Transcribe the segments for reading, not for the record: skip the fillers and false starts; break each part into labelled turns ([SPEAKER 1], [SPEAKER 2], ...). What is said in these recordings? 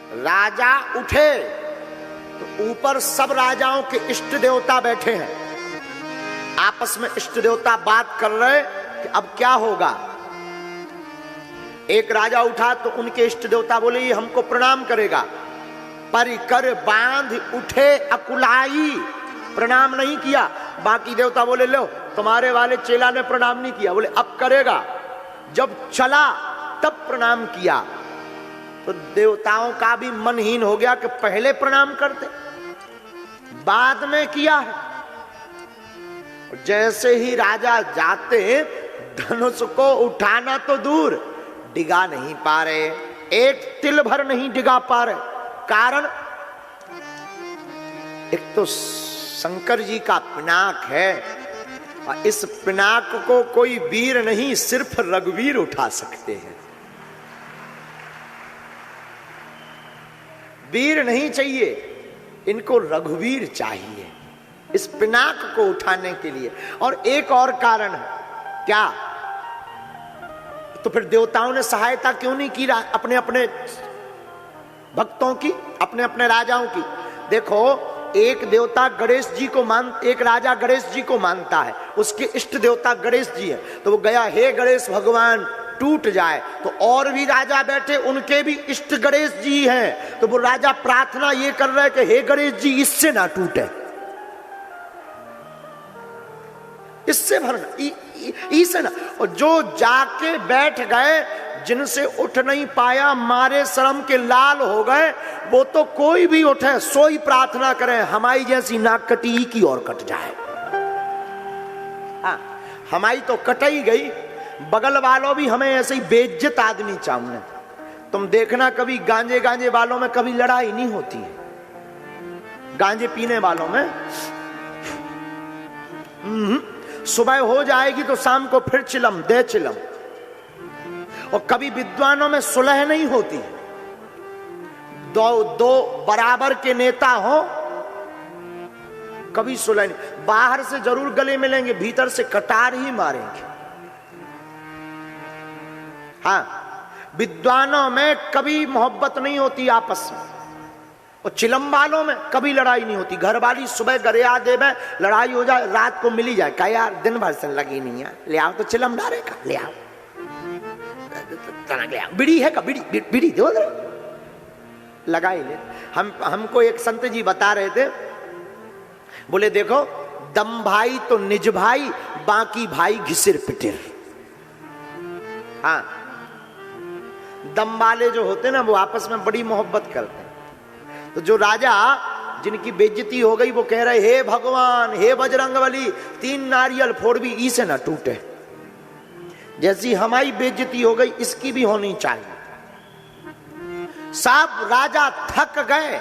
[SPEAKER 1] राजा उठे तो ऊपर सब राजाओं के इष्ट देवता बैठे हैं, आपस में इष्ट देवता बात कर रहे कि अब क्या होगा। एक राजा उठा तो उनके इष्ट देवता बोले ये हमको प्रणाम करेगा। परिकर बांध उठे अकुलाई, प्रणाम नहीं किया। बाकी देवता बोले लो तुम्हारे वाले चेला ने प्रणाम नहीं किया, बोले अब करेगा। जब चला तब प्रणाम किया तो देवताओं का भी मनहीन हो गया कि पहले प्रणाम करते, बाद में किया है। जैसे ही राजा जाते धनुष को उठाना तो दूर, डिगा नहीं पा रहे, एक तिल भर नहीं डिगा पा रहे। कारण एक तो शंकर जी का पिनाक है और इस पिनाक को कोई वीर नहीं सिर्फ रघुवीर उठा सकते हैं। वीर नहीं चाहिए, इनको रघुवीर चाहिए इस पिनाक को उठाने के लिए। और एक और कारण है, क्या? तो फिर देवताओं ने सहायता क्यों नहीं की अपने अपने भक्तों की, अपने अपने राजाओं की? देखो एक देवता गणेश जी को एक राजा गणेश जी को मानता है, उसके इष्ट देवता गणेश जी है, तो वो गया हे गणेश भगवान टूट जाए, तो और भी राजा बैठे उनके भी इष्ट गणेश जी हैं, तो वो राजा प्रार्थना ये कर रहे कि हे गणेश जी इससे ना टूटे, इससे भरना इसे ना। और जो जाके बैठ गए जिनसे उठ नहीं पाया मारे शर्म के लाल हो गए, वो तो कोई भी उठे सोई प्रार्थना करे हमारी जैसी नाक कटी की और कट जाए। हाँ हमारी तो कट ही गई, बगल वालों भी हमें ऐसे ही बेइज्जत आदमी चाहिए। तुम देखना कभी गांजे वालों में कभी लड़ाई नहीं होती है, गांजे पीने वालों में सुबह हो जाएगी तो शाम को फिर चिलम दे चिलम। और कभी विद्वानों में सुलह नहीं होती, दो बराबर के नेता हो कभी सुलह नहीं। बाहर से जरूर गले मिलेंगे, भीतर से कटार ही मारेंगे। हाँ विद्वानों में कभी मोहब्बत नहीं होती आपस में, और चिलम वालों में कभी लड़ाई नहीं होती। घर वाली सुबह गरिया देवे, लड़ाई हो जाए रात को मिली जाए, कहा यार दिन भर से लगी नहीं है, ले आओ तो चिलम डालेगा, ले आओ बीड़ी है का बीड़ी दो लगा ही ले। हमको एक संत जी बता रहे थे, बोले देखो दम भाई तो निज भाई, बाकी भाई घिसिर पिटिर। हाँ दम वाले जो होते ना वो आपस में बड़ी मोहब्बत करते हैं। तो जो राजा जिनकी बेइज्जती हो गई वो कह रहे हे भगवान हे बजरंगबली 3 नारियल फोड़ भी ई से ना टूटे, जैसी हमारी बेइज्जती हो गई इसकी भी होनी चाहिए। सब राजा थक गए,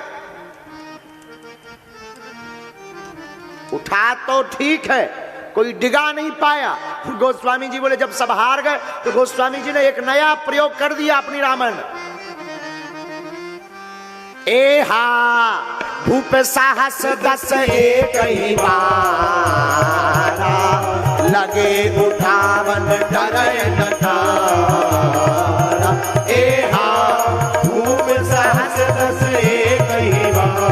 [SPEAKER 1] उठा तो ठीक है कोई डिगा नहीं पाया। गोस्वामी जी बोले जब सब हार गए तो गोस्वामी जी ने एक नया प्रयोग कर दिया अपनी रामायण। ए हा भूप साहस 10 एक ही बारा, लगे उठावन डरे न तारा। ए हा भूप साहस 10 एक ही बारा,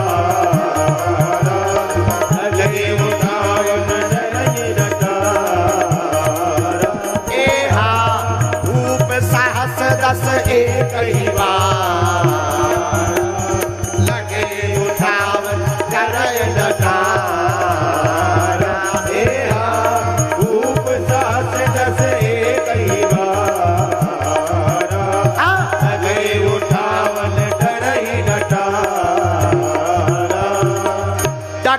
[SPEAKER 1] लगे उठावन डरे न तारा। ए हा भूप साहस 10 एक ही बारा,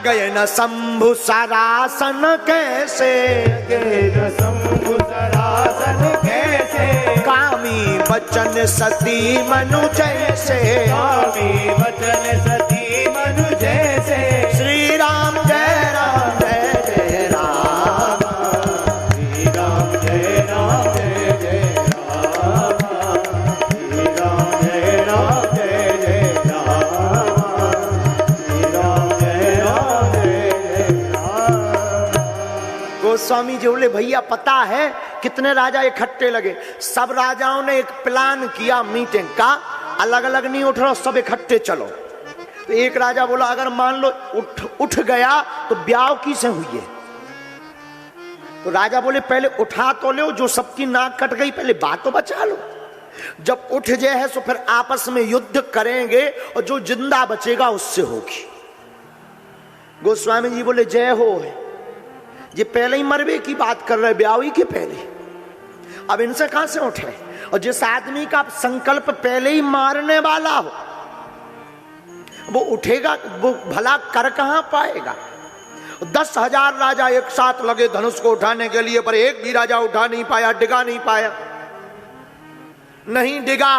[SPEAKER 1] गए न शंभु सरासन कैसे, गए न शंभु सरासन कैसे, कामी बचन सती मनु जैसे, कामी बचन सती मनु जैसे। श्री राम जय राम जय जय राम, श्री राम जय राम जय जय राम, श्री राम जय राम जय जय राम, श्री राम जय राम जय जय राम। गोस्वामी जी बोले भैया पता है कितने राजा इकट्ठे लगे? सब राजाओं ने एक प्लान किया मीटिंग का अलग अलग नहीं उठ रहा, सब इकट्ठे चलो। तो एक राजा बोला अगर मान लो उठ गया तो ब्याह की से हुई है। तो राजा बोले पहले उठा तो लो, जो सबकी नाक कट गई पहले बात तो बचा लो। जब उठ जाए है तो फिर आपस में युद्ध करेंगे और जो जिंदा बचेगा उससे होगी। गोस्वामी जी बोले जय हो। ये पहले ही मरवे की बात कर रहे, ब्याही के पहले, अब इनसे कहां से उठे। और जिस आदमी का संकल्प पहले ही मारने वाला हो वो उठेगा, वो भला कर कहां पाएगा। 10,000 राजा एक साथ लगे धनुष को उठाने के लिए, पर एक भी राजा उठा नहीं पाया, डिगा नहीं पाया, नहीं डिगा।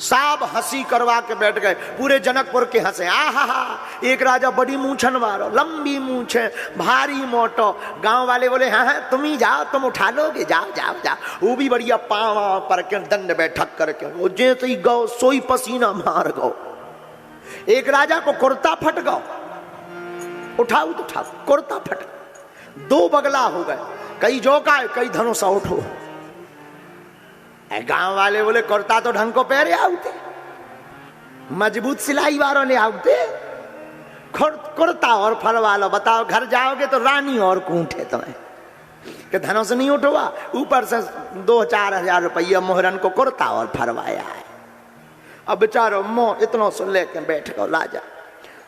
[SPEAKER 1] सब हंसी करवा के बैठ गए, पूरे जनकपुर के हंसे। आहा, एक राजा बड़ी मूंछन वालो, लंबी मूंछे, भारी मोटो। गांव वाले बोले हाँ हाँ तुम ही जाओ, तुम उठा लोगे, जाओ जाओ जाओ। वो भी बढ़िया पाँव पर के दंड बैठक करके, वो जैसे ही गौ सोई पसीना मार गो। एक राजा को कुर्ता फट गो, उठाओ तो उठाओ, कुर्ता फट, 2 बगला हो गए, कई जोका कई धनुषा उठो। गांव वाले बोले कुर्ता तो ढंग को पहरे आउते, मजबूत सिलाई वालों ने आउते, कुर्ता और फरवा लो। बताओ घर जाओगे तो रानी और कूंठे तुम्हें कि धनुष नहीं उठवा, ऊपर से 2-4 हजार रुपया मोहरन को कुर्ता और फरवाया है। अब बेचारो मोह इतना सुन लेके बैठ गए राजा।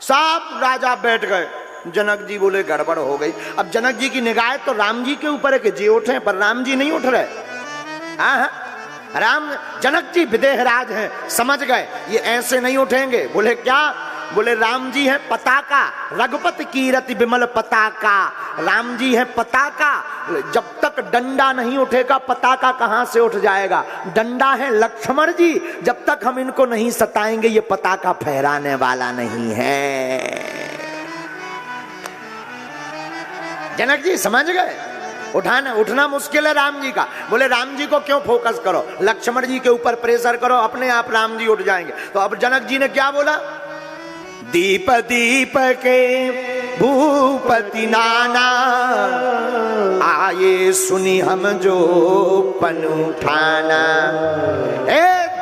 [SPEAKER 1] सब राजा बैठ गए। जनक जी बोले गड़बड़ हो गई। अब जनक जी की निगाह तो राम जी के ऊपर है कि जी उठे, पर राम जी नहीं उठ रहे। हाँ, राम जनक जी विदेहराज हैं, समझ गए ये ऐसे नहीं उठेंगे। बोले क्या? बोले राम जी हैं पताका, रघुपति कीरति विमल पताका। राम जी हैं पताका, जब तक डंडा नहीं उठेगा पताका कहां से उठ जाएगा। डंडा है लक्ष्मण जी, जब तक हम इनको नहीं सताएंगे ये पताका फहराने वाला नहीं है। जनक जी समझ गए, उठना मुश्किल है राम जी का। बोले राम जी को क्यों फोकस करो, लक्ष्मण जी के ऊपर प्रेशर करो, अपने आप राम जी उठ जाएंगे। तो अब जनक जी ने क्या बोला? दीप दीप के भूपति नाना, आए सुनी हम जो पन उठाना।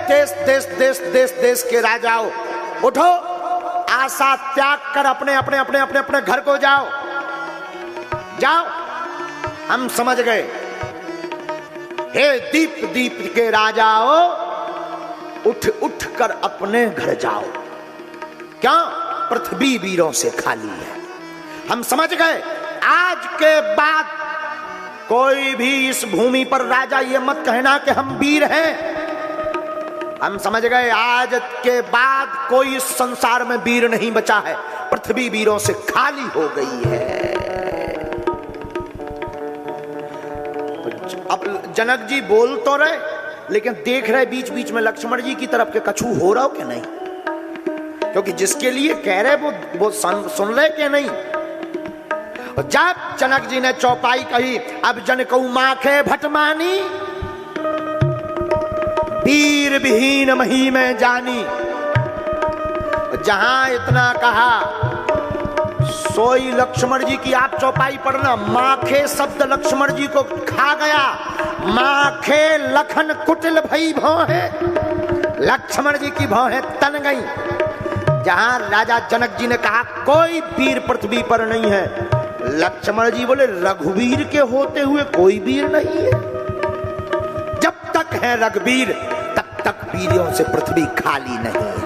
[SPEAKER 1] देश देश देश देश देश के राजाओं उठो, आशा त्याग कर अपने अपने अपने अपने अपने घर को जाओ, जाओ, हम समझ गए। हे दीप दीप के राजाओ, उठ उठ कर अपने घर जाओ। क्या? पृथ्वी वीरों से खाली है। हम समझ गए आज के बाद कोई भी इस भूमि पर राजा ये मत कहना कि हम वीर हैं। हम समझ गए आज के बाद कोई इस संसार में वीर नहीं बचा है, पृथ्वी वीरों से खाली हो गई है। अब जनक जी बोल तो रहे लेकिन देख रहे बीच बीच में लक्ष्मण जी की तरफ के कछु हो रहा हो कि नहीं, क्योंकि जिसके लिए कह रहे वो सुन रहे कि नहीं। जब जनक जी ने चौपाई कही, अब जन को माखे भटमानी, वीर विहीन मही में जानी। जहां इतना कहा सोई लक्ष्मण जी की आप चौपाई पढ़ना। माखे शब्द लक्ष्मण जी को खा गया। माखे लखन कुटिल भई भौं, लक्ष्मण जी की भौं तन गई। जहां राजा जनक जी ने कहा कोई वीर पृथ्वी पर नहीं है, लक्ष्मण जी बोले रघुवीर के होते हुए कोई वीर नहीं है। जब तक है रघुवीर तब तक वीरों से पृथ्वी खाली नहीं है।